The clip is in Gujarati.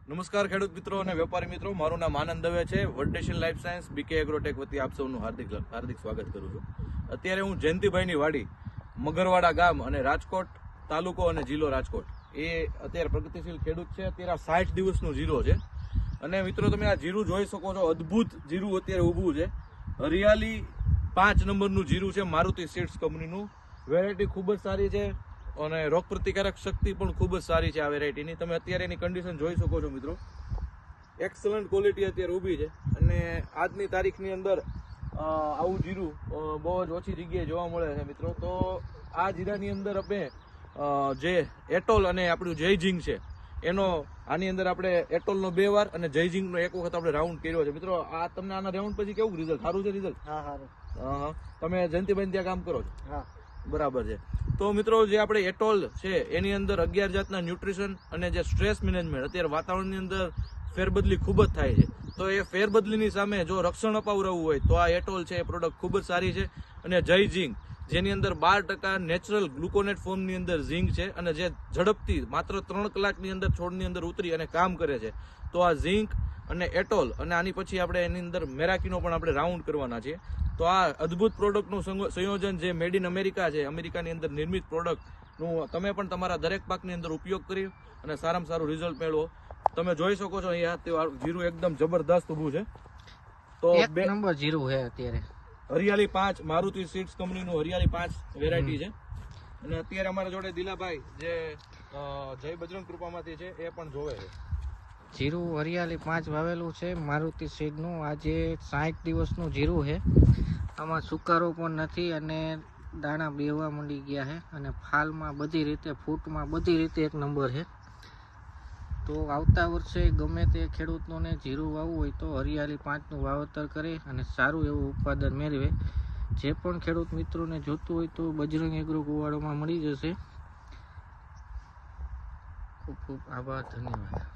નમસ્કાર ખેડૂત મિત્રો અને વેપારી મિત્રો, મારું નામ આનંદ દવે છે. વર્ટેશન લાઈફ સાયન્સ બીકે એગ્રોટેક વતી આપ સૌનું હાર્દિક સ્વાગત કરું છું. અત્યારે હું જયંતિભાઈની વાડી મગરવાડા ગામ અને રાજકોટ તાલુકો અને જિલ્લો રાજકોટ એ અત્યારે પ્રગતિશીલ ખેડૂત છે. અત્યારે 60 દિવસનું જીરો છે અને મિત્રો તમે આ જીરું જોઈ શકો છો. અદ્ભુત જીરું અત્યારે ઊભું છે. હરિયાળી 5 નંબરનું જીરું છે. મારુતિ સીડ્સ કંપનીનું. વેરાયટી ખૂબ જ સારી છે અને રોગ પ્રતિકારક શક્તિ પણ ખૂબ જ સારી છે આ વેરાયટીની. તમે અત્યારે એની કન્ડિશન જોઈ શકો છો મિત્રો. એક્સલન્ટ ક્વોલિટી અત્યારે ઊભી છે અને આજની તારીખની અંદર આવું જીરું બહુ જ ઓછી જગ્યાએ જોવા મળે છે મિત્રો. તો આ જીરાની અંદર આપણે જે એટોલ અને આપણું જયઝિંગ છે એનો આની અંદર આપણે એટોલનો 2 વાર અને જયઝિંગનો 1 વખત આપણે રાઉન્ડ કર્યો છે મિત્રો. આ તમને આના રાઉન્ડ પછી કેવું રિઝલ્ટ? સારું છે રિઝલ્ટ? હા સારું. તમે જયંતિભાઈ ત્યાં કામ કરો છો? હા બરાબર છે. તો મિત્રો જે આપણે એટોલ છે એની અંદર 11 જાતના ન્યુટ્રિશન અને જે સ્ટ્રેસ મેનેજમેન્ટ, અત્યારે વાતાવરણની અંદર ફેરબદલી ખૂબ જ થાય છે, તો એ ફેરબદલીની સામે જો રક્ષણ અપાવવું હોય તો આ એટોલ છે એ પ્રોડક્ટ ખૂબ જ સારી છે. અને જયઝિંગ જેની અંદર 12% નેચરલ ગ્લુકોનેટ ફોર્મની અંદર ઝિંક છે અને જે ઝડપથી માત્ર 3 કલાકની અંદર છોડની અંદર ઉતરી અને કામ કરે છે. તો આ ઝિંક અને એટોલ અને આની પછી આપણે એની અંદર મેરાકીનો પણ આપણે રાઉન્ડ કરવાના છીએ. તો આ અદ્ભુત પ્રોડક્ટનું સંયોજન જે મેડ ઇન અમેરિકા છે, અમેરિકાની અંદર નિર્મિત પ્રોડક્ટનું તમે પણ તમારા દરેક પાકની અંદર ઉપયોગ કરી અને સારામાં સારું રિઝલ્ટ મેળવો. તમે જોઈ શકો છો અહીંયા જીરું એકદમ જબરદસ્ત ઊભું છે. તો 1 નંબર જીરું છે અત્યારે. હરિયાળી 5 મારુતિ સીડ્સ કંપનીનું હરિયાળી 5 વેરાયટી છે. અને અત્યારે અમારા જોડે દિલાભાઈ જે જય બજરંગ કૃપામાંથી છે એ પણ જોવે છે. જીરું હરિયાળી 5 વાવેલું છે મારુતિ સીડનું. આજે 60 દિવસનું જીરું છે. આમાં સુકારો પણ નથી અને દાણા બેહવા માંડી ગયા છે અને ફાલમાં બધી રીતે, ફૂટમાં બધી રીતે 1 નંબર છે. તો આવતા વર્ષે ગમે તે ખેડૂતોને જીરું વાવવું હોય તો હરિયાળી 5નું વાવેતર કરે અને સારું એવું ઉત્પાદન મેળવે. જે પણ ખેડૂત મિત્રોને જોતું હોય તો બજરંગ એગ્રો કુવાડોમાં મળી જશે. ખૂબ ખૂબ આભાર, ધન્યવાદ.